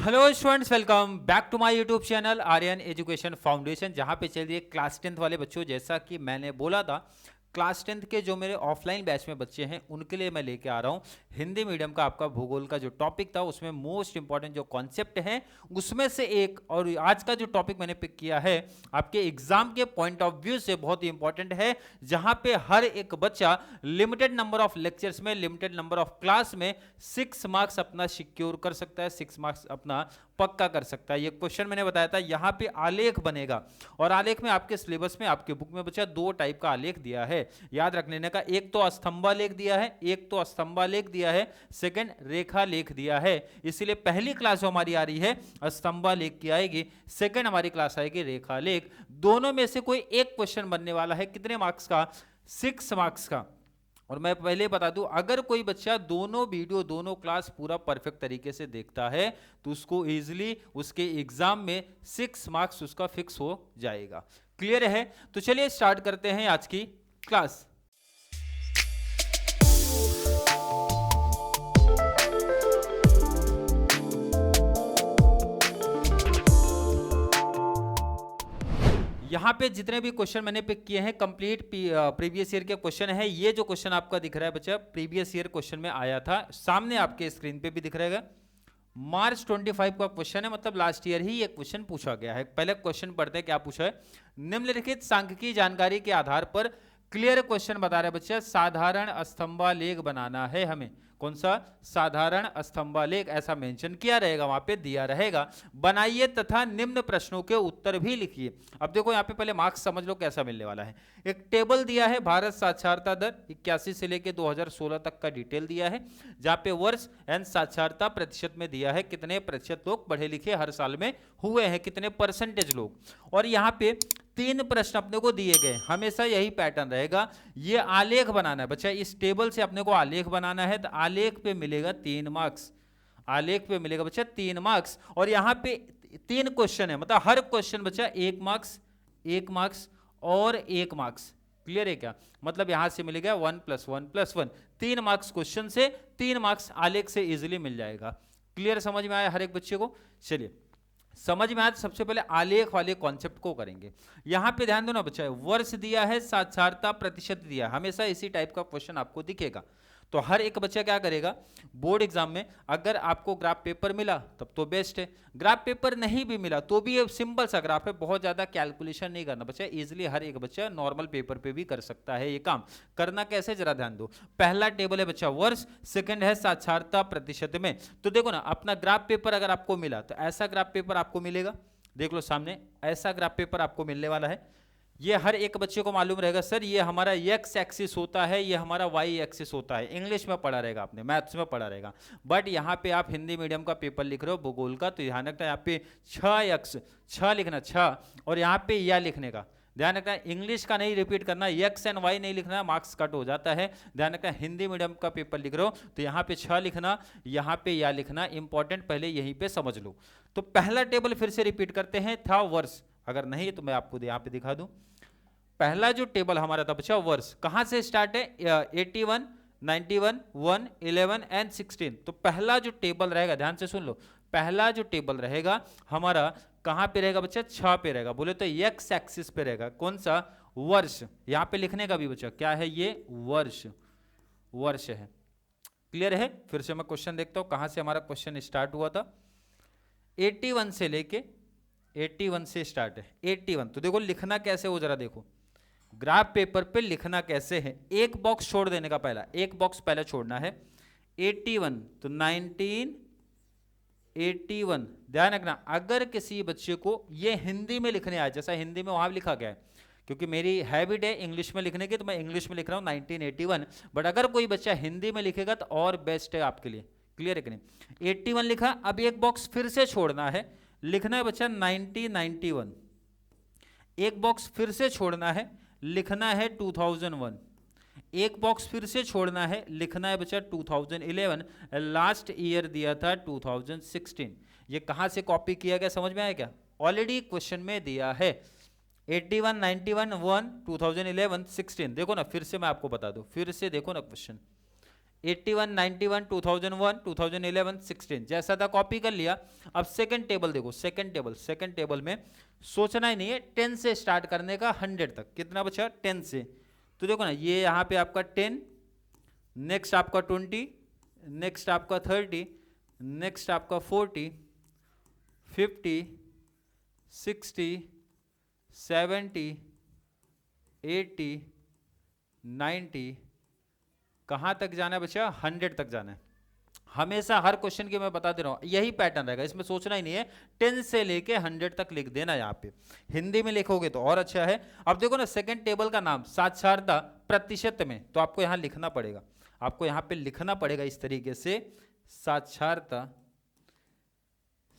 Hello students, welcome back to my YouTube channel Aryan education foundation, जहां पे चल रही है क्लास 10th वाले बच्चों। जैसा कि मैंने बोला था, क्लास 10th के जो मेरे ऑफलाइन बैच में बच्चे हैं उनके लिए मैं लेके आ रहा हूं हिंदी मीडियम का आपका भूगोल का जो टॉपिक था, उसमें मोस्ट इंपॉर्टेंट जो कॉन्सेप्ट है उसमें से एक। और आज का जो टॉपिक मैंने पिक किया है आपके एग्जाम के पॉइंट ऑफ व्यू से बहुत ही इंपॉर्टेंट है, जहां पे हर एक बच्चा लिमिटेड नंबर ऑफ लेक्चर्स में, लिमिटेड नंबर ऑफ क्लास में 6 मार्क्स अपना सिक्योर कर सकता है, 6 मार्क्स अपना पक्का कर सकता है। ये क्वेश्चन मैंने बताया था, यहाँ पे आलेख बनेगा और आलेख में आपके सिलेबस में, आपके बुक में बच्चा दो टाइप का आलेख दिया है, याद रख लेने का। एक तो स्तंभालेख दिया है, एक तो स्तंभालेख दिया है, सेकंड रेखा लेख दिया है। इसीलिए पहली क्लास जो हमारी आ रही है स्तंभालेख की आएगी, सेकंड हमारी क्लास आएगी रेखा लेख। दोनों में से कोई एक क्वेश्चन बनने वाला है, कितने मार्क्स का? 6 मार्क्स का। और मैं पहले बता दूं, अगर कोई बच्चा दोनों वीडियो, दोनों क्लास पूरा परफेक्ट तरीके से देखता है तो उसको इजीली उसके एग्जाम में 6 मार्क्स उसका फिक्स हो जाएगा। क्लियर है? तो चलिए स्टार्ट करते हैं आज की क्लास। यहाँ पे जितने भी क्वेश्चन मैंने पिक किए हैं कंप्लीट प्रीवियस ईयर के क्वेश्चन है। ये जो क्वेश्चन आपका दिख रहा है बच्चा, प्रीवियस ईयर क्वेश्चन में आया था, सामने आपके स्क्रीन पे भी दिख रहेगा। मार्च 25 का क्वेश्चन है, मतलब लास्ट ईयर ही ये क्वेश्चन पूछा गया है। पहले क्वेश्चन पढ़ते हैं क्या पूछा है। निम्नलिखित सांख्यिकीय जानकारी के आधार पर क्लियर क्वेश्चन बता रहे बच्चा, साधारण स्तंभालेख बनाना है हमें। कौन सा? साधारण स्तंभालेख, ऐसा मेंशन किया रहेगा, वहां पे दिया रहेगा। बनाइए तथा निम्न प्रश्नों के उत्तर भी लिखिए। अब देखो यहाँ पे पहले मार्क्स समझ लो कैसा मिलने वाला है। एक टेबल दिया है, भारत साक्षरता दर 81 से लेके 2016 तक का डिटेल दिया है, जहां पे वर्ष एंड साक्षरता प्रतिशत में दिया है, कितने प्रतिशत लोग पढ़े लिखे हर साल में हुए हैं, कितने परसेंटेज लोग। और यहाँ पे 3 प्रश्न अपने को दिए गए, हमेशा यही पैटर्न रहेगा। ये आलेख बनाना है बच्चा, इस टेबल से अपने को आलेख बनाना है, तो आलेख पे मिलेगा 3 मार्क्स। आलेख पे मिलेगा बच्चा 3 मार्क्स। और यहाँ पे 3 क्वेश्चन है, मतलब हर क्वेश्चन बच्चा 1 मार्क्स, 1 मार्क्स और 1 मार्क्स। क्लियर है क्या? मतलब यहां से मिलेगा 1 + 1 + 1, 3 मार्क्स क्वेश्चन से, 3 मार्क्स आलेख से इजिली मिल जाएगा। क्लियर, समझ में आया हर एक बच्चे को? चलिए समझ में आया तो सबसे पहले आलेख वाले कॉन्सेप्ट को करेंगे। यहां पे ध्यान दो ना बच्चा, वर्ष दिया है, साक्षरता प्रतिशत दिया है, हमेशा इसी टाइप का क्वेश्चन आपको दिखेगा। तो हर एक बच्चा क्या करेगा बोर्ड एग्जाम में, अगर आपको ग्राफ पेपर मिला तब तो बेस्ट है, ग्राफ पेपर नहीं भी मिला तो भी ये सिंपल सा ग्राफ है, बहुत ज्यादा कैलकुलेशन नहीं करना बच्चा, इजीली हर एक बच्चा नॉर्मल पेपर पे भी कर सकता है ये काम। करना कैसे जरा ध्यान दो। पहला टेबल है बच्चा वर्ष, सेकंड है साक्षरता प्रतिशत में। तो देखो ना, अपना ग्राफ पेपर अगर आपको मिला तो ऐसा ग्राफ पेपर आपको मिलेगा, देख लो सामने ऐसा ग्राफ पेपर आपको मिलने वाला है। ये हर एक बच्चे को मालूम रहेगा, सर ये हमारा एक्स एक्सिस होता है, ये हमारा वाई एक्सिस होता है। इंग्लिश में पढ़ा रहेगा आपने, मैथ्स में पढ़ा रहेगा, बट यहाँ पे आप हिंदी मीडियम का पेपर लिख रहे हो भूगोल का, तो ध्यान रखना यहाँ पे 6 6 लिखना, 6, और यहाँ पे या लिखने का ध्यान रखना। इंग्लिश का नहीं रिपीट करना, एक्स एंड वाई नहीं लिखना, मार्क्स कट हो जाता है। ध्यान रखना, हिंदी मीडियम का पेपर लिख रहे हो तो यहाँ पे 6 लिखना, यहाँ पे या लिखना, इंपॉर्टेंट पहले यहीं पे समझ लो। तो पहला टेबल फिर से रिपीट करते हैं, था वर्ष, अगर नहीं तो मैं आपको यहाँ पे दिखा दूं। पहला जो टेबल हमारा था बच्चा वर्ष, कहां से स्टार्ट है? 81, 91, 1, 11 एंड 16। तो पहला जो टेबल रहेगा, ध्यान से सुन लो, पहला जो टेबल रहेगा हमारा कहां पे रहेगा बच्चा? 6 पे रहेगा। बोले तो एक्स एक्सिस पे रहेगा, कौन सा? वर्ष। यहां पे लिखने का भी बच्चा क्या है? ये वर्ष, वर्ष है। क्लियर है? फिर से मैं क्वेश्चन देखता हूं, कहां से हमारा क्वेश्चन स्टार्ट हुआ था। 81 से लेके 81 से स्टार्ट है, 81। तो देखो लिखना कैसे हो, जरा देखो ग्राफ पेपर पे लिखना कैसे है। एक बॉक्स छोड़ देने का, पहला एक बॉक्स पहले छोड़ना है। 81 तो 1981। ध्यान रखना, अगर किसी बच्चे को ये हिंदी में लिखने आए, जैसा हिंदी में वहां लिखा गया है, क्योंकि मेरी हैबिट है इंग्लिश में लिखने की तो मैं इंग्लिश में लिख रहा हूं 1981, बट अगर कोई बच्चा हिंदी में लिखेगा तो और बेस्ट है आपके लिए। क्लियर है कि नहीं? 81 लिखा, अब एक बॉक्स फिर से छोड़ना है, लिखना है बच्चा 1991। एक बॉक्स फिर से छोड़ना है, लिखना है 2001। एक बॉक्स फिर से छोड़ना है, लिखना है बच्चा 2011। लास्ट ईयर दिया था 2016। ये कहां से कॉपी किया गया, समझ में आया क्या? ऑलरेडी क्वेश्चन में दिया है 81, 91, 1, 2011, 16। देखो ना, फिर से मैं आपको बता दूं, फिर से देखो ना क्वेश्चन 81, 91, 2001, 2011, 16 जैसा था कॉपी कर लिया। अब सेकंड टेबल देखो, सेकंड टेबल में सोचना ही नहीं है, 10 से स्टार्ट करने का 100 तक। कितना बचा? 10 से। तो देखो ना, ये यहाँ पे आपका 10, नेक्स्ट आपका 20, नेक्स्ट आपका 30, नेक्स्ट आपका 40, 50, 60, 70, 80, 90, कहाँ तक जाना है बच्चा? 100 तक जाना है। हमेशा हर क्वेश्चन के मैं बता दे रहा हूं यही पैटर्न रहेगा, इसमें सोचना ही नहीं है। 10 से लेके 100 तक लिख देना। यहाँ पे हिंदी में लिखोगे तो और अच्छा है। अब देखो ना, सेकंड टेबल का नाम साक्षरता प्रतिशत में, तो आपको यहाँ लिखना पड़ेगा, आपको यहाँ पे लिखना पड़ेगा इस तरीके से, साक्षरता,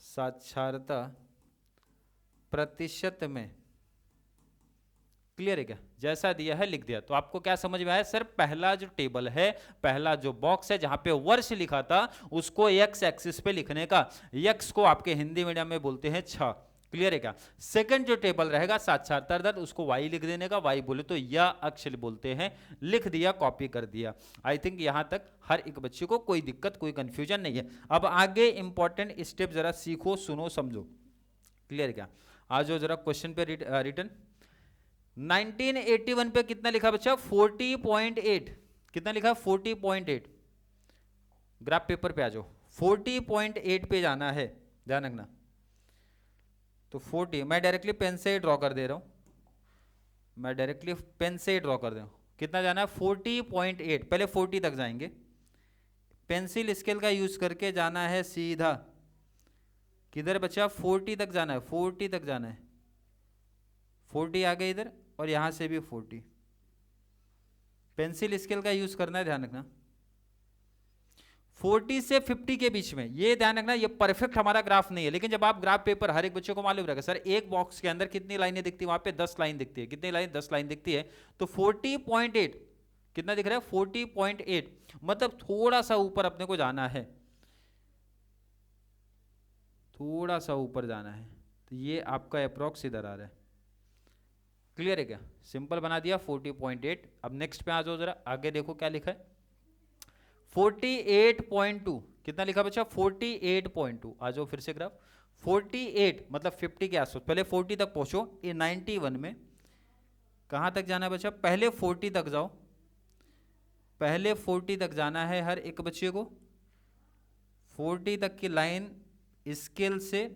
साक्षरता प्रतिशत में। क्लियर है क्या? जैसा दिया है लिख दिया। तो आपको क्या समझ में आया? सर पहला जो टेबल है, पहला जो बॉक्स है जहां पे वर्ष लिखा था, उसको एक्स एक्सिस पे लिखने का। एक्स को आपके हिंदी मीडियम में बोलते हैं 6। क्लियर है क्या? सेकंड जो टेबल रहेगा साक्षरता दर, उसको वाई लिख देने का। वाई बोले तो या अक्ष बोलते हैं। लिख दिया, कॉपी कर दिया। आई थिंक यहां तक हर एक बच्चे को कोई दिक्कत, कोई कंफ्यूजन नहीं है। अब आगे इंपॉर्टेंट स्टेप जरा सीखो, सुनो, समझो। क्लियर क्या? आज जो जरा क्वेश्चन पे रिटर्न 1981 पे कितना लिखा बच्चा? 40.8। कितना लिखा? 40.8। ग्राफ पेपर पे आ जाओ, 40.8 पे जाना है, ध्यान रखना। तो 40 मैं डायरेक्टली पेन से ही ड्रॉ कर दे रहा हूं, मैं डायरेक्टली पेन से ही ड्रॉ कर दे रहा हूं। कितना जाना है? 40.8। पहले 40 तक जाएंगे, पेंसिल स्केल का यूज करके जाना है सीधा। किधर बच्चा? 40 तक जाना है, 40 तक जाना है। 40 आ गए इधर, और यहां से भी 40। पेंसिल स्केल का यूज करना है, ध्यान रखना। 40 से 50 के बीच में, ये ध्यान रखना, ये परफेक्ट हमारा ग्राफ नहीं है। लेकिन जब आप ग्राफ पेपर, हर एक बच्चे को मालूम रहेगा सर एक बॉक्स के अंदर कितनी लाइनें दिखती है, वहां पे 10 लाइन दिखती है। कितनी लाइन? 10 लाइन दिखती है। तो 40.8 कितना दिख रहा है? 40.8, मतलब थोड़ा सा ऊपर अपने को जाना है, थोड़ा सा ऊपर जाना है। तो ये आपका अप्रोक्स इधर आ रहा है। क्लियर है क्या? सिंपल बना दिया 40.8। अब नेक्स्ट पे आ जाओ, जरा आगे देखो क्या लिखा है। 48.2 कितना लिखा बच्चा? 48.2। आ जाओ फिर से ग्राफ। 48 मतलब 50 के आसपास। पहले 40 तक पहुंचो। ये 91 में कहां तक जाना है बच्चा? पहले 40 तक जाओ, पहले 40 तक जाना है हर एक बच्चे को। 40 तक की लाइन स्केल से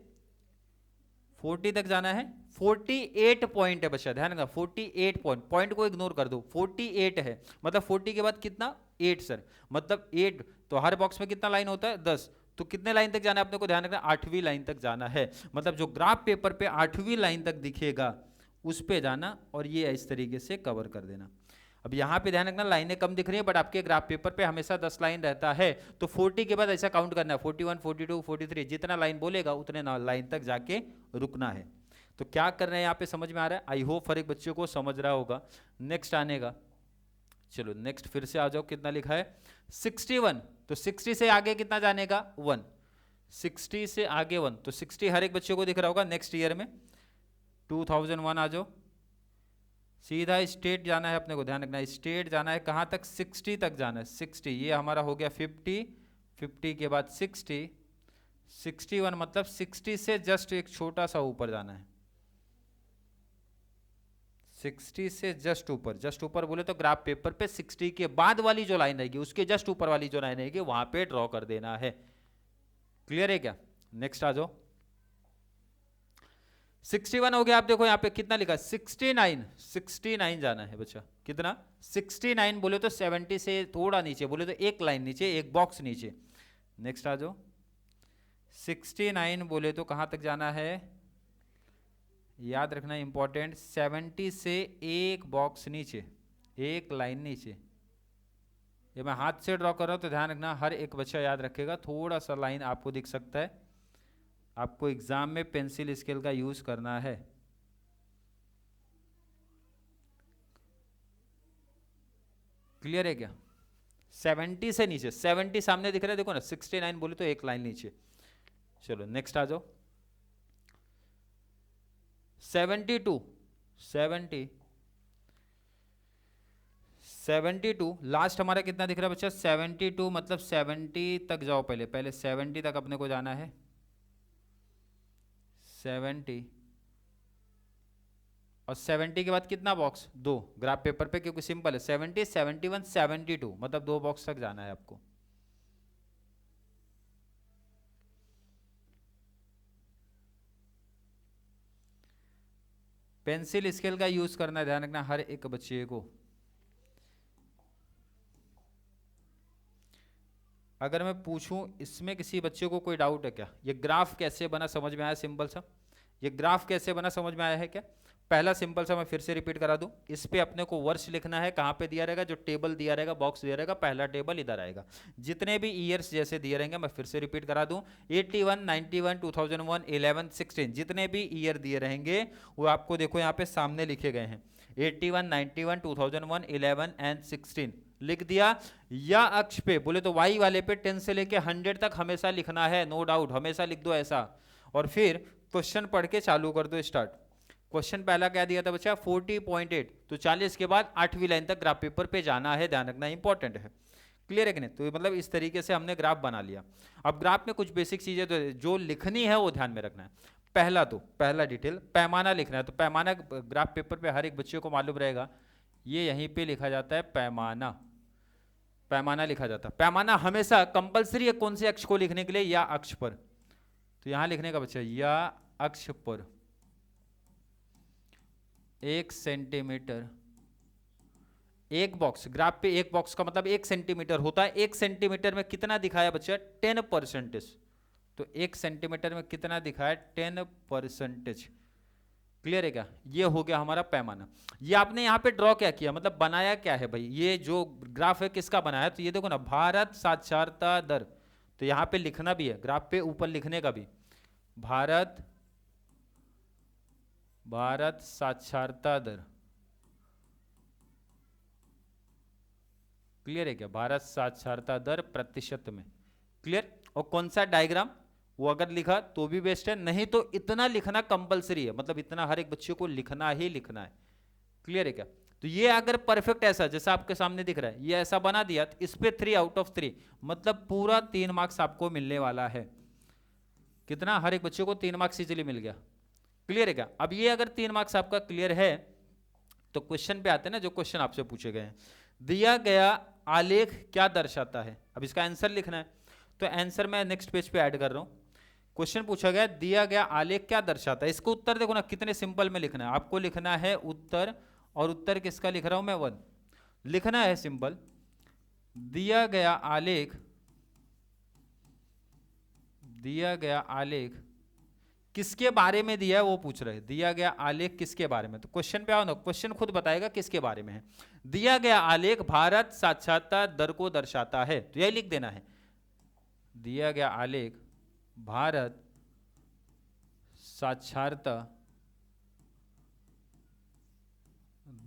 40 तक जाना है। 48 पॉइंट है बच्चा, ध्यान रखना। 48 पॉइंट, पॉइंट को इग्नोर कर दो। 48 है, मतलब 40 के बाद कितना? 8 सर, मतलब 8। तो हर बॉक्स में कितना लाइन होता है? 10। तो कितने लाइन तक जाना है अपने को? ध्यान रखना, 8वीं लाइन तक जाना है। मतलब जो ग्राफ पेपर पे 8वीं लाइन तक दिखेगा उस पे जाना, और ये इस तरीके से कवर कर देना। अब यहाँ पे ध्यान रखना, लाइनें कम दिख रही है, बट आपके ग्राफ पेपर पे हमेशा 10 लाइन रहता है। तो 40 के बाद ऐसा काउंट करना है, 41, 42, 43, जितना लाइन बोलेगा उतने लाइन तक जाके रुकना है। तो क्या कर रहे हैं यहाँ पे, समझ में आ रहा है? आई होप हर एक बच्चों को समझ रहा होगा। नेक्स्ट आने का, चलो नेक्स्ट फिर से आ जाओ। कितना लिखा है? 61। तो 60 से आगे कितना जाने का? 1। 60 से आगे 1, तो 60 हर एक बच्चे को दिख रहा होगा। नेक्स्ट ईयर में 2001 आ जाओ, सीधा स्टेट जाना है अपने को। ध्यान रखना, स्टेट जाना है कहाँ तक? 60 तक जाना है। 60 ये हमारा हो गया 50, 50 के बाद 60, 61 मतलब 60 से जस्ट एक छोटा सा ऊपर जाना है। 60 से जस्ट ऊपर, जस्ट ऊपर बोले तो ग्राफ पेपर पे 60 के बाद वाली जो लाइन रहेगी उसके जस्ट ऊपर वाली जो लाइन रहेगी वहां पे ड्रॉ कर देना है। क्लियर है क्या? नेक्स्ट आ जाओ। 61 हो गया। आप देखो यहाँ पे कितना लिखा? 69, 69 जाना है बच्चा। कितना? 69 बोले तो 70 से थोड़ा नीचे, बोले तो एक लाइन नीचे, एक बॉक्स नीचे। नेक्स्ट आ जाओ। 69 बोले तो कहां तक जाना है? याद रखना इंपॉर्टेंट, 70 से एक बॉक्स नीचे, एक लाइन नीचे। ये मैं हाथ से ड्रॉ कर रहा हूं तो ध्यान रखना, हर एक बच्चा याद रखेगा। थोड़ा सा लाइन आपको दिख सकता है, आपको एग्जाम में पेंसिल स्केल का यूज करना है। क्लियर है क्या? 70 से नीचे, 70 सामने दिख रहा है देखो ना, 69 बोले तो एक लाइन नीचे। चलो नेक्स्ट आ जाओ। 72, 70, 72, लास्ट हमारा कितना दिख रहा है बच्चा? 72, मतलब 70 तक जाओ, पहले पहले 70 तक अपने को जाना है। 70 और 70 के बाद कितना बॉक्स? 2 ग्राफ पेपर पे, क्योंकि सिंपल है। 70, 71, 72, मतलब 2 बॉक्स तक जाना है आपको। पेंसिल स्केल का यूज करना, ध्यान रखना हर एक बच्चे को। अगर मैं पूछूं इसमें किसी बच्चे को कोई डाउट है क्या? ये ग्राफ कैसे बना समझ में आया? सिंपल सा, ये ग्राफ कैसे बना समझ में आया है क्या? पहला सिंपल सा मैं फिर से रिपीट करा दूं, इस पे अपने को वर्ष लिखना है। कहाँ पे दिया रहेगा? जो टेबल दिया रहेगा, बॉक्स दिया रहेगा, पहला टेबल इधर आएगा। जितने भी ईयर्स जैसे दिए रहेंगे, मैं फिर से रिपीट करा दूं, 81, 91, 2001, 11, 16, जितने भी ईयर दिए रहेंगे वो आपको देखो यहाँ पे सामने लिखे गए हैं। 81, 91, 2001, 11 एंड 16 लिख दिया। या अक्ष पे बोले तो वाई वाले पे 10 से लेके 100 तक हमेशा लिखना है, नो डाउट, हमेशा लिख दो ऐसा। और फिर क्वेश्चन पढ़ के चालू कर दो, स्टार्ट। क्वेश्चन पहला क्या दिया था बच्चा? 40.8, तो 40 के बाद 8वीं लाइन तक ग्राफ पेपर पे जाना है, ध्यान रखना इंपॉर्टेंट है। क्लियर है कि नहीं? तो मतलब इस तरीके से हमने ग्राफ बना लिया। अब ग्राफ में कुछ बेसिक चीजें तो जो लिखनी है वो ध्यान में रखना है। पहला डिटेल पैमाना लिखना है। तो पैमाना ग्राफ पेपर पे हर एक बच्चे को मालूम रहेगा, ये यहीं पे लिखा जाता है पैमाना। पैमाना लिखा जाता है। पैमाना हमेशा कंपलसरी है कौन से अक्ष को लिखने के लिए? या अक्ष पर। तो यहां लिखने का बच्चा, या अक्ष पर 1 सेंटीमीटर। एक बॉक्स, ग्राफ पे एक बॉक्स का मतलब 1 सेंटीमीटर होता है। 1 सेंटीमीटर में कितना दिखाया बच्चा? 10%। तो 1 सेंटीमीटर में कितना दिखाया? 10%। क्लियर है क्या? ये हो गया हमारा पैमाना। ये आपने यहाँ पे ड्रॉ क्या किया, मतलब बनाया क्या है भाई? ये जो ग्राफ है किसका बनाया? तो ये देखो ना, भारत साक्षरता दर। तो यहाँ पे लिखना भी है, ग्राफ पे ऊपर लिखने का भी, भारत साक्षरता दर। क्लियर है क्या? भारत साक्षरता दर प्रतिशत में। क्लियर? और कौन सा डायग्राम, वो अगर लिखा तो भी बेस्ट है, नहीं तो इतना लिखना कंपलसरी है, मतलब इतना हर एक बच्चे को लिखना ही लिखना है। क्लियर है क्या? तो ये अगर परफेक्ट ऐसा जैसा आपके सामने दिख रहा है, ये ऐसा बना दिया, तो इस पे 3 आउट ऑफ 3, मतलब पूरा 3 मार्क्स आपको मिलने वाला है। कितना? हर एक बच्चे को 3 मार्क्स इजीली मिल गया। क्लियर है क्या? अब ये अगर 3 मार्क्स आपका क्लियर है, तो क्वेश्चन पे आते हैं ना, जो क्वेश्चन आपसे पूछे गए हैं। दिया गया आलेख क्या दर्शाता है? अब इसका आंसर लिखना है। तो आंसर मैं नेक्स्ट पेज पे ऐड कर रहा हूं। क्वेश्चन पूछा गया, दिया गया आलेख क्या दर्शाता है? इसको उत्तर देखो ना, कितने सिंपल में लिखना है आपको। लिखना है उत्तर, और उत्तर किसका लिख रहा हूं मैं? 1 लिखना है, सिंपल। दिया गया आलेख किसके बारे में दिया है वो पूछ रहे हैं। दिया गया आलेख किसके बारे में? तो क्वेश्चन पे आओ ना, क्वेश्चन खुद बताएगा किसके बारे में है। दिया गया आलेख भारत साक्षरता दर को दर्शाता है, तो यही लिख देना है। दिया गया आलेख भारत साक्षरता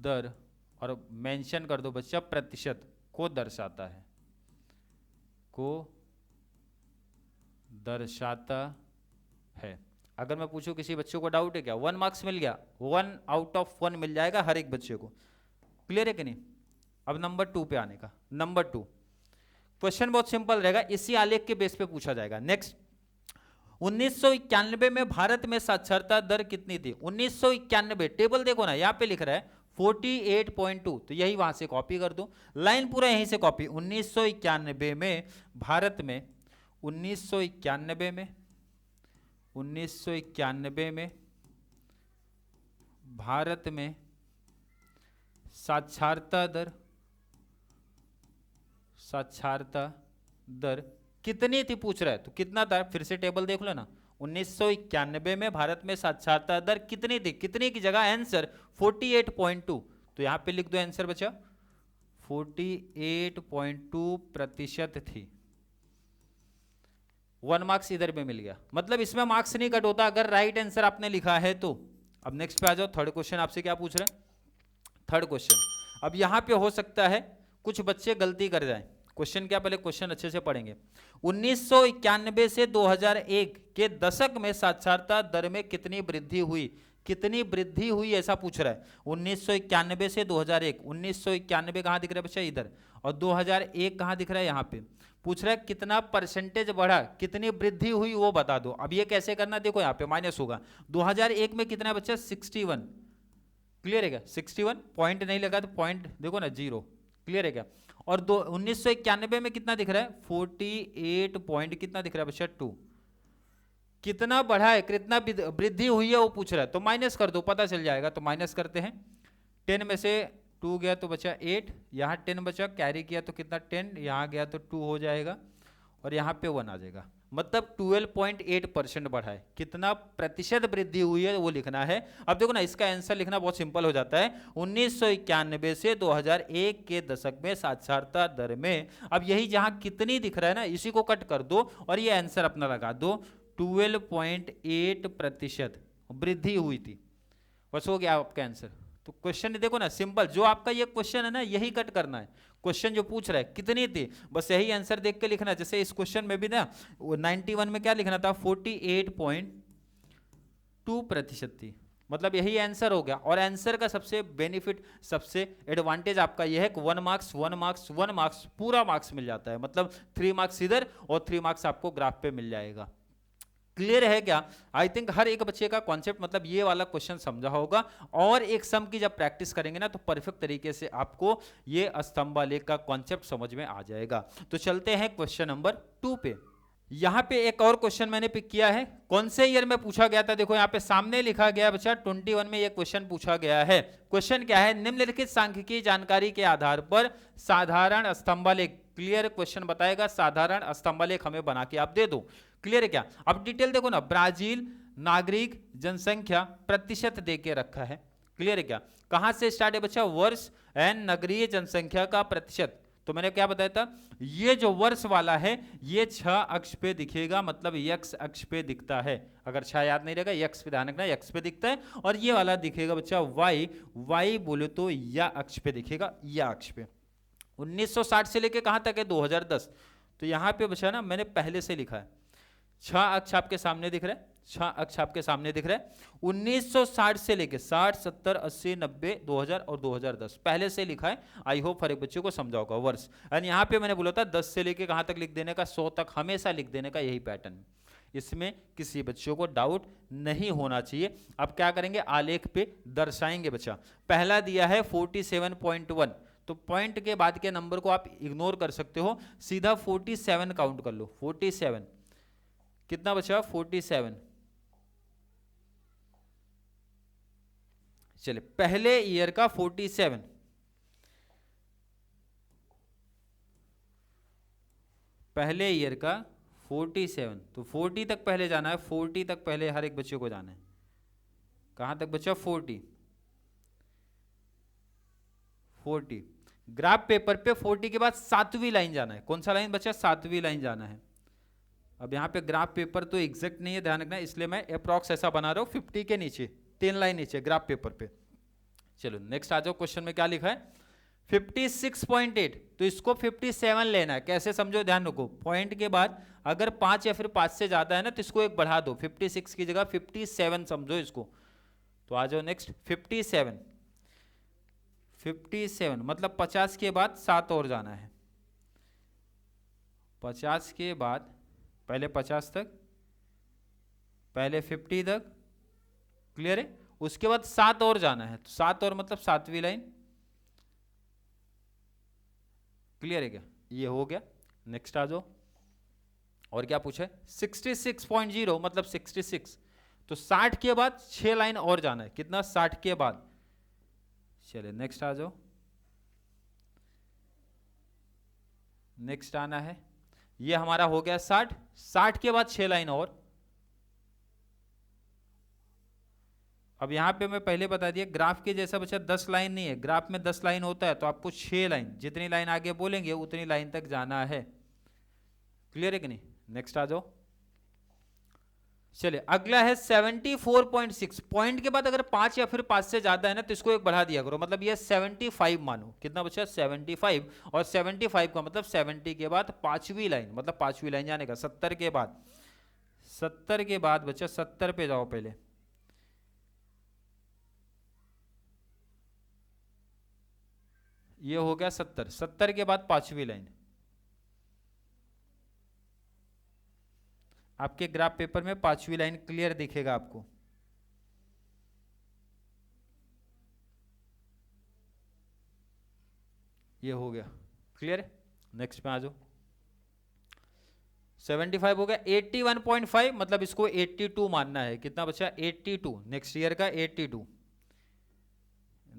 दर, और मेंशन कर दो बच्चा प्रतिशत, को दर्शाता है, को दर्शाता है। अगर मैं पूछूं किसी बच्चे को डाउट है क्या? 1 मार्क्स मिल गया, 1 आउट ऑफ 1 मिल जाएगा हर एक बच्चे को। क्लियर है कि नहीं? अब नंबर 2 पे आने का। नंबर 2 क्वेश्चन बहुत सिंपल रहेगा, इसी आलेख के बेस पे पूछा जाएगा। नेक्स्ट, 1991 में भारत में साक्षरता दर कितनी थी? 1991, टेबल देखो ना, यहाँ पे लिख रहा है 48.2, तो यही वहां से कॉपी कर दो, लाइन पूरा यहीं से कॉपी। 1991 में भारत में, 1991 में भारत में साक्षरता दर कितनी थी पूछ रहा है, तो कितना था? फिर से टेबल देख लो ना, 1991 में भारत में साक्षरता दर कितनी थी? कितनी की जगह आंसर 48.2, तो यहां पे लिख दो आंसर बचा 48.2% थी। 1 मार्क्स इधर में मिल गया, मतलब इसमें मार्क्स नहीं कट होता अगर राइट आंसर आपने लिखा है तो। अब नेक्स्ट पे आ जाओ, थर्ड क्वेश्चन आपसे क्या पूछ रहे हैं? थर्ड क्वेश्चन, अब यहां पे हो सकता है कुछ बच्चे गलती कर जाएं। क्वेश्चन क्या, पहले क्वेश्चन अच्छे से पढ़ेंगे। 1991 से 2001 के दशक में साक्षरता दर में कितनी वृद्धि हुई, कितनी वृद्धि हुई ऐसा पूछ रहा है। 1991 से 2001, 1991 कहाँ दिख रहा है बच्चा, इधर, और 2001 कहाँ दिख रहा है, यहाँ पे। पूछ रहा है कितना परसेंटेज बढ़ा, कितनी वृद्धि हुई वो बता दो। अब ये कैसे करना, देखो यहाँ पे माइनस होगा। 2001 में कितना है बच्चा, 61, क्लियर है क्या, 61, पॉइंट नहीं लगा तो पॉइंट देखो ना 0, क्लियर है क्या। और 1991 में कितना दिख रहा है, 48 पॉइंट कितना दिख रहा है बच्चा, 2। कितना बढ़ा है, कितना वृद्धि हुई है वो पूछ रहा है, तो माइनस कर दो, पता चल जाएगा। तो माइनस करते हैं, 10 में से 2 गया तो बचा 8, यहाँ 10 बचा, कैरी किया तो कितना 10, यहाँ गया तो 2 हो जाएगा, और यहाँ पे 1 आ जाएगा। मतलब 12.8% बढ़ा है। कितना प्रतिशत वृद्धि हुई है वो लिखना है। अब देखो ना, इसका आंसर लिखना बहुत सिंपल हो जाता है। 1991 से 2001 के दशक में साक्षरता दर में, अब यही जहां कितनी दिख रहा है ना, इसी को कट कर दो और ये आंसर अपना लगा दो। 12.8% वृद्धि हुई थी, बस हो गया आपका आंसर। तो क्वेश्चन देखो ना, सिंपल, जो आपका ये क्वेश्चन है ना, यही कट करना है। क्वेश्चन जो पूछ रहा है कितनी थी, बस यही आंसर देख के लिखना है। जैसे इस क्वेश्चन में भी ना 91 में क्या लिखना था, 48.2% थी, मतलब यही आंसर हो गया। और आंसर का सबसे बेनिफिट, सबसे एडवांटेज आपका यह है कि 1 मार्क्स 1 मार्क्स 1 मार्क्स पूरा मार्क्स मिल जाता है। मतलब 3 मार्क्स इधर और 3 मार्क्स आपको ग्राफ पे मिल जाएगा। क्लियर है क्या? आई थिंक हर एक बच्चे का कॉन्सेप्ट, मतलब ये वाला क्वेश्चन समझा होगा। और एक सम की जब प्रैक्टिस करेंगे ना, तो परफेक्ट तरीके से आपको ये स्तंभ आलेख का कॉन्सेप्ट समझ में आ जाएगा। तो चलते हैं क्वेश्चन नंबर 2 पे। यहाँ पे एक और क्वेश्चन मैंने पिक किया है, कौन से ईयर में पूछा गया था, देखो यहाँ पे सामने लिखा गया बच्चा 21 में ये क्वेश्चन पूछा गया है। क्वेश्चन क्या है, निम्नलिखित सांख्यिकीय जानकारी के आधार पर साधारण स्तंभालेख, क्लियर क्वेश्चन बताएगा, साधारण स्तंभालेख हमें बना के आप दे दो। क्लियर है क्या? अब डिटेल देखो ना, ब्राजील नागरिक जनसंख्या प्रतिशत दे के रखा है। क्लियर है क्या? कहां से स्टार्ट है बच्चा, वर्ष एंड नगरीय जनसंख्या का प्रतिशत। तो मैंने क्या बताया था, ये जो वर्ष वाला है ये 6 अक्ष पे दिखेगा, मतलब x अक्ष पे दिखता है। अगर 6 याद नहीं रहेगा, x पे ध्यान रखना, x पे दिखता है। और ये वाला दिखेगा बच्चा y बोले तो या अक्ष पे दिखेगा, या अक्ष पे। 1960 से लेके कहां तक है, 2010। तो यहां पे बच्चा ना मैंने पहले से लिखा है, 6 अक्ष आपके सामने दिख रहा है, 6 अक्ष आपके सामने दिख रहा है। 1960 से लेके 60, 70, 80, 90, 2000 और 2010 पहले से लिखा है। आई होप हर एक बच्चे को समझा होगा वर्ष। एंड यहाँ पे मैंने बोला था 10 से लेके कहाँ तक लिख देने का, 100 तक हमेशा लिख देने का, यही पैटर्न। इसमें किसी बच्चों को डाउट नहीं होना चाहिए। अब क्या करेंगे, आलेख पे दर्शाएंगे बच्चा। पहला दिया है 47.1, तो पॉइंट के बाद के नंबर को आप इग्नोर कर सकते हो, सीधा 47 काउंट कर लो। 47 कितना बचा, 47। चले, पहले ईयर का 47, पहले ईयर का 47, तो 40 तक पहले जाना है, 40 तक पहले हर एक बच्चे को जाना है। कहां तक बचा, 40। ग्राफ पेपर पे 40 के बाद 7वीं लाइन जाना है। कौन सा लाइन बचा, 7वीं लाइन जाना है। अब यहाँ पे ग्राफ पेपर तो एग्जैक्ट नहीं है, ध्यान रखना, इसलिए मैं अप्रॉक्स ऐसा बना रहा हूँ 50 के नीचे, 10 लाइन नीचे ग्राफ पेपर पे। चलो नेक्स्ट आ जाओ, क्वेश्चन में क्या लिखा है, 56.8, तो इसको 57 लेना है। कैसे समझो, ध्यान रखो, पॉइंट के बाद अगर 5 या फिर 5 से ज्यादा है ना, तो इसको एक बढ़ा दो, 56 की जगह 57 समझो इसको। तो आ जाओ नेक्स्ट, 57 मतलब 50 के बाद 7 और जाना है। 50 के बाद पहले 50 तक, पहले 50 तक, क्लियर है, उसके बाद 7 और जाना है। तो 7 और मतलब 7वीं लाइन। क्लियर है क्या? ये हो गया। नेक्स्ट आ जाओ, और क्या पूछा है, 66.0 मतलब 66, तो 60 के बाद 6 लाइन और जाना है। कितना, 60 के बाद। चलिए नेक्स्ट आ जाओ, नेक्स्ट आना है, ये हमारा हो गया 60 के बाद 6 लाइन और। अब यहां पे मैं पहले बता दिया, ग्राफ के जैसा बच्चा 10 लाइन नहीं है, ग्राफ में 10 लाइन होता है, तो आपको 6 लाइन, जितनी लाइन आगे बोलेंगे उतनी लाइन तक जाना है। क्लियर है कि नहीं? नेक्स्ट आ जाओ। चलिए अगला है 74.6, पॉइंट के बाद अगर 5 या फिर 5 से ज्यादा है ना, तो इसको एक बढ़ा दिया करो, मतलब ये 75 मानो। कितना बचा, 75, और 75 का मतलब 70 के बाद 5वीं लाइन, मतलब 5वीं लाइन जाने का। 70 के बाद 70 के बाद बच्चा 70 पे जाओ पहले। ये हो गया 70, 70 के बाद 5वीं लाइन। आपके ग्राफ पेपर में 5वीं लाइन क्लियर दिखेगा आपको। ये हो गया क्लियर। नेक्स्ट पे आ जाओ। 75 हो गया। 81.5 मतलब इसको 82 मानना है। कितना बचा? 82। नेक्स्ट ईयर का 82,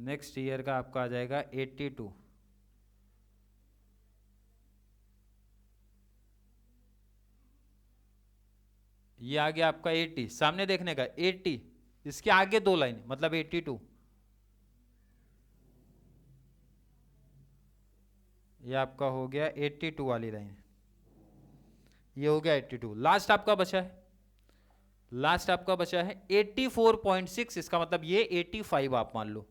नेक्स्ट ईयर का आपका आ जाएगा 82। ये आ गया आपका 80, सामने देखने का 80, इसके आगे 2 लाइन मतलब 82। ये आपका हो गया 82 वाली लाइन। ये हो गया 82। लास्ट आपका बचा है, लास्ट आपका बचा है 84.6। इसका मतलब ये 85 आप मान लो।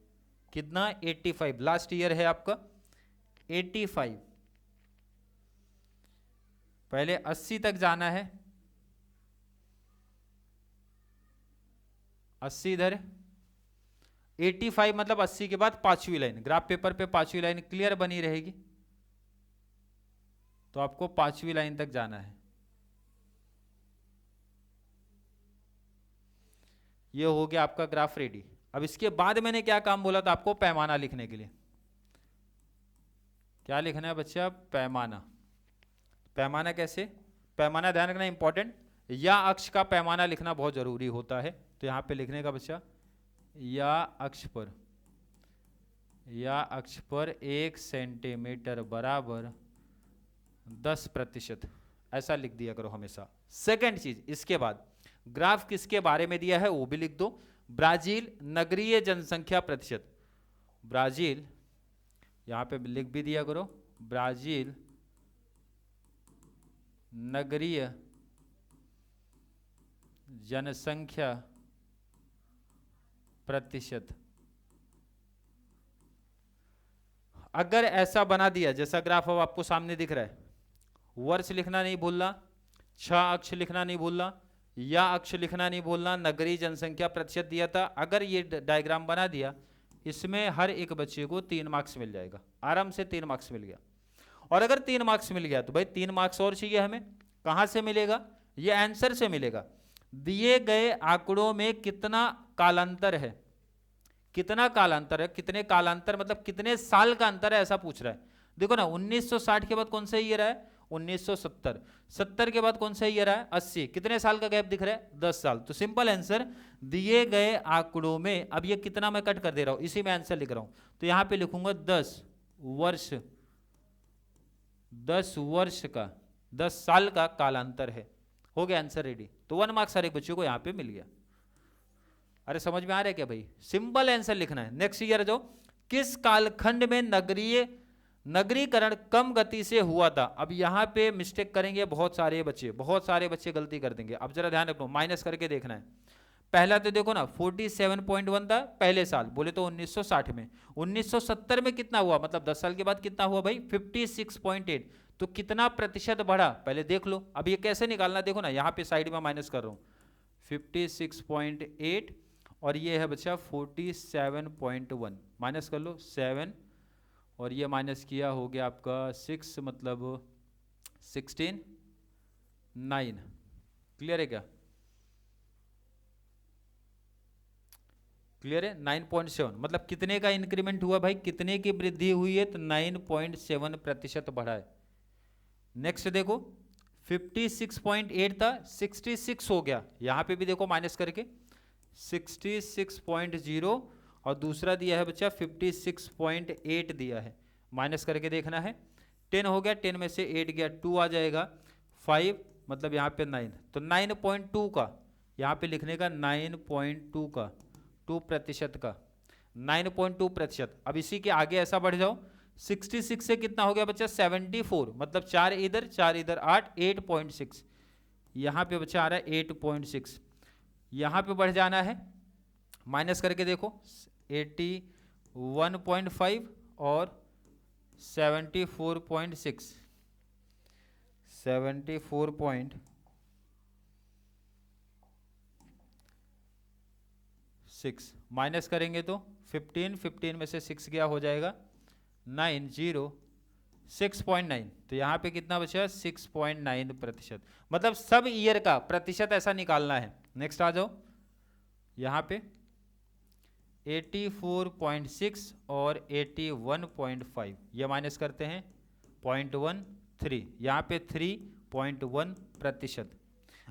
कितना? 85। लास्ट ईयर है आपका 85। पहले 80 तक जाना है। 80 इधर, 85 मतलब 80 के बाद 5वीं लाइन। ग्राफ पेपर पे 5वीं लाइन क्लियर बनी रहेगी, तो आपको 5वीं लाइन तक जाना है। ये हो गया आपका ग्राफ रेडी। अब इसके बाद मैंने क्या काम बोला था आपको? पैमाना लिखने के लिए। क्या लिखना है बच्चा? पैमाना। पैमाना कैसे? पैमाना ध्यान रखना इंपॉर्टेंट। या अक्ष का पैमाना लिखना बहुत जरूरी होता है। तो यहां पे लिखने का बच्चा, या अक्ष पर, या अक्ष पर 1 सेंटीमीटर बराबर 10%, ऐसा लिख दिया करो हमेशा। सेकंड चीज, इसके बाद ग्राफ किसके बारे में दिया है वो भी लिख दो। ब्राजील नगरीय जनसंख्या प्रतिशत। ब्राजील यहां पे लिख भी दिया करो, ब्राजील नगरीय जनसंख्या प्रतिशत। अगर ऐसा बना दिया जैसा ग्राफ अब आपको सामने दिख रहा है, वर्ष लिखना नहीं भूलना, 6 अक्ष लिखना नहीं भूलना, या अक्ष लिखना नहीं भूलना, नगरीय जनसंख्या प्रतिशत दिया था। अगर ये डायग्राम बना दिया, इसमें हर एक बच्चे को 3 मार्क्स मिल जाएगा, आराम से 3 मार्क्स मिल गया। और अगर 3 मार्क्स मिल गया तो भाई 3 मार्क्स और चाहिए हमें। कहां से मिलेगा? ये आंसर से मिलेगा। दिए गए आंकड़ों में कितना कालांतर है, कितना कालांतर है, कितने कालांतर मतलब कितने साल का अंतर है, ऐसा पूछ रहा है। देखो ना, 1960 के बाद कौन सा ईयर है? 1970। 70 के बाद कौन सा ईयर है? 80। कितने साल का गैप दिख रहा है? 10 साल। तो सिंपल आंसर, दिए गए आंकड़ों में, अब ये कितना मैं कट कर दे रहा हूं, इसी में आंसर लिख रहा हूं। तो यहां पे लिखूंगा 10 वर्ष, 10 वर्ष का, 10 साल का कालांतर है। हो गया आंसर रेडी। तो 1 मार्क्स हर एक बच्चों को यहां पे मिल गया। अरे समझ में आ रहा है क्या भाई? सिंपल आंसर लिखना है। नेक्स्ट ईयर जो, किस कालखंड में नगरीकरण कम गति से हुआ था? अब यहां पे मिस्टेक करेंगे बहुत सारे बच्चे, बहुत सारे बच्चे गलती कर देंगे। अब जरा ध्यान रखो, माइनस करके देखना है। पहला तो देखो ना, 47.1 था पहले साल, बोले तो 1960 में। 1970 में कितना हुआ, मतलब 10 साल के बाद कितना हुआ भाई? 56.8। तो कितना प्रतिशत बढ़ा पहले देख लो। अब ये कैसे निकालना, देखो ना, यहाँ पे साइड में माइनस कर रहा हूँ, 56.8 और ये है बच्चा 47.1, माइनस कर लो 7 और ये माइनस किया, हो गया आपका 6 मतलब 16 9। क्लियर है क्या? क्लियर है? 9.7 मतलब कितने का इंक्रीमेंट हुआ भाई, कितने की वृद्धि हुई है? तो 9.7% बढ़ा है। नेक्स्ट देखो, 56.8 था, 66 हो गया। यहां पे भी देखो माइनस करके 66.0 और दूसरा दिया है बच्चा 56.8 दिया है, माइनस करके देखना है। 10 हो गया, 10 में से 8 गया, 2 आ जाएगा, 5 मतलब यहाँ पे 9। तो 9.2 का यहाँ पे लिखने का, 9.2 का, 2% का, 9.2%। अब इसी के आगे ऐसा बढ़ जाओ, 66 से कितना हो गया बच्चा? 74 मतलब 4 इधर 4 इधर 8, 8.6। यहाँ पे बच्चा आ रहा है 8.6। यहाँ पे बढ़ जाना है, माइनस करके देखो 81.5 और 74.6, 74.6 6 माइनस करेंगे तो 15, 15 में से 6 गया हो जाएगा 9, 0, 6.9। तो यहाँ पे कितना बचा? 6.9%। मतलब सब ईयर का प्रतिशत ऐसा निकालना है। नेक्स्ट आ जाओ, यहाँ पे 84.6 और 81.5 ये माइनस करते हैं 0.13, यहाँ पे 3.1%।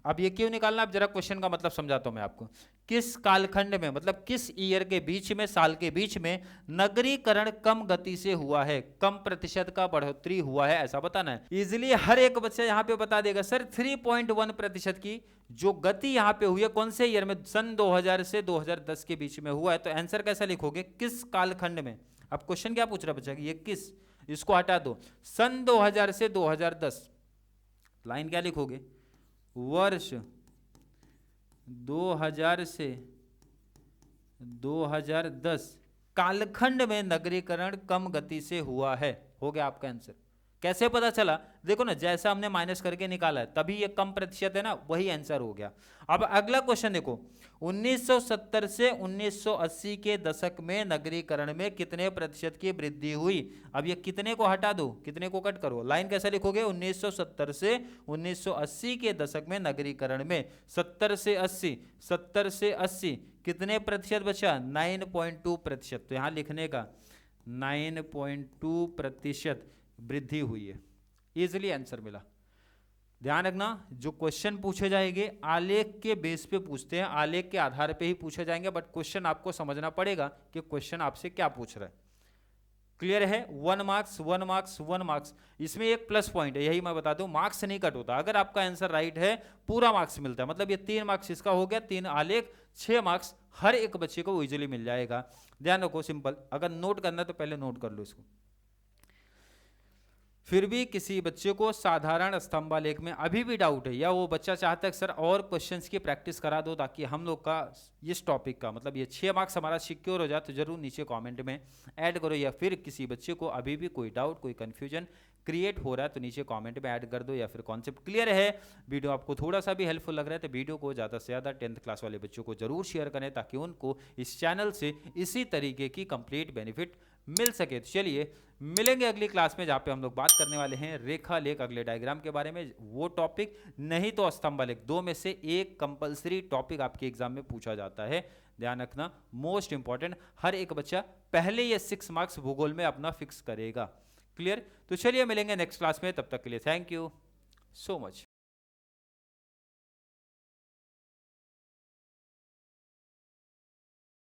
अब ये क्यों निकालना? अब जरा क्वेश्चन का मतलब समझाता हूं मैं आपको। किस कालखंड में, मतलब किस ईयर के बीच में, साल के बीच में नगरीकरण कम गति से हुआ है, कम प्रतिशत का बढ़ोतरी हुआ है, ऐसा बताना है। इजिली हर एक बच्चा यहाँ पे बता देगा सर 3.1% की जो गति यहाँ पे हुई है कौन से ईयर में? सन 2000 से 2010 के बीच में हुआ है। तो आंसर कैसा लिखोगे? किस कालखंड में। अब क्वेश्चन क्या पूछ रहा बच्चा? ये किस, इसको हटा दो, सन 2000 से 2010, लाइन क्या लिखोगे? वर्ष 2000 से 2010 कालखंड में नगरीकरण कम गति से हुआ है। हो गया आपका आंसर। कैसे पता चला? देखो ना, जैसा हमने माइनस करके निकाला है तभी ये कम प्रतिशत है ना, वही आंसर हो गया। अब अगला क्वेश्चन देखो, 1970 से 1980 के दशक में नगरीकरण में कितने प्रतिशत की वृद्धि हुई? अब ये कितने को हटा दो, कितने को कट करो, लाइन कैसे लिखोगे? 1970 से 1980 के दशक में नगरीकरण में 70 से 80 कितने प्रतिशत बचा? 9.2%। तो यहां लिखने का 9.2% वृद्धि हुई है। इजिली आंसर मिला। ध्यान रखना, जो क्वेश्चन पूछे जाएंगे आलेख के बेस पे पूछते हैं, आलेख के आधार पे ही पूछे जाएंगे, बट क्वेश्चन आपको समझना पड़ेगा कि क्वेश्चन आपसे क्या पूछ रहा है। क्लियर है? 1 मार्क्स 1 मार्क्स 1 मार्क्स। इसमें एक प्लस पॉइंट है, यही मैं बता दूं, मार्क्स नहीं कट होता। अगर आपका आंसर राइट है पूरा मार्क्स मिलता है। मतलब ये 3 मार्क्स इसका हो गया, 3 आलेख, 6 मार्क्स हर एक बच्चे को इजीली मिल जाएगा। ध्यान रखो, सिंपल। अगर नोट करना है तो पहले नोट कर लो इसको। फिर भी किसी बच्चे को साधारण स्तंभालेख में अभी भी डाउट है, या वो बच्चा चाहता है सर और क्वेश्चंस की प्रैक्टिस करा दो ताकि हम लोग का इस टॉपिक का, मतलब ये 6 मार्क्स हमारा सिक्योर हो जाए, तो जरूर नीचे कमेंट में ऐड करो। या फिर किसी बच्चे को अभी भी कोई डाउट, कोई कन्फ्यूजन क्रिएट हो रहा है तो नीचे कमेंट में ऐड कर दो। या फिर कॉन्सेप्ट क्लियर है, वीडियो आपको थोड़ा सा भी हेल्पफुल लग रहा है तो वीडियो को ज़्यादा से ज़्यादा 10th क्लास वाले बच्चों को जरूर शेयर करें ताकि उनको इस चैनल से इसी तरीके की कंप्लीट बेनिफिट मिल सके। तो चलिए मिलेंगे अगली क्लास में, जहाँ पे हम लोग बात करने वाले हैं रेखा लेख अगले डायग्राम के बारे में। वो टॉपिक नहीं तो स्तंभालेख, 2 में से एक कंपलसरी टॉपिक आपके एग्जाम में पूछा जाता है। ध्यान रखना, मोस्ट इंपॉर्टेंट। हर एक बच्चा पहले ये 6 मार्क्स भूगोल में अपना फिक्स करेगा। क्लियर? तो चलिए मिलेंगे नेक्स्ट क्लास में, तब तक के लिए थैंक यू सो मच।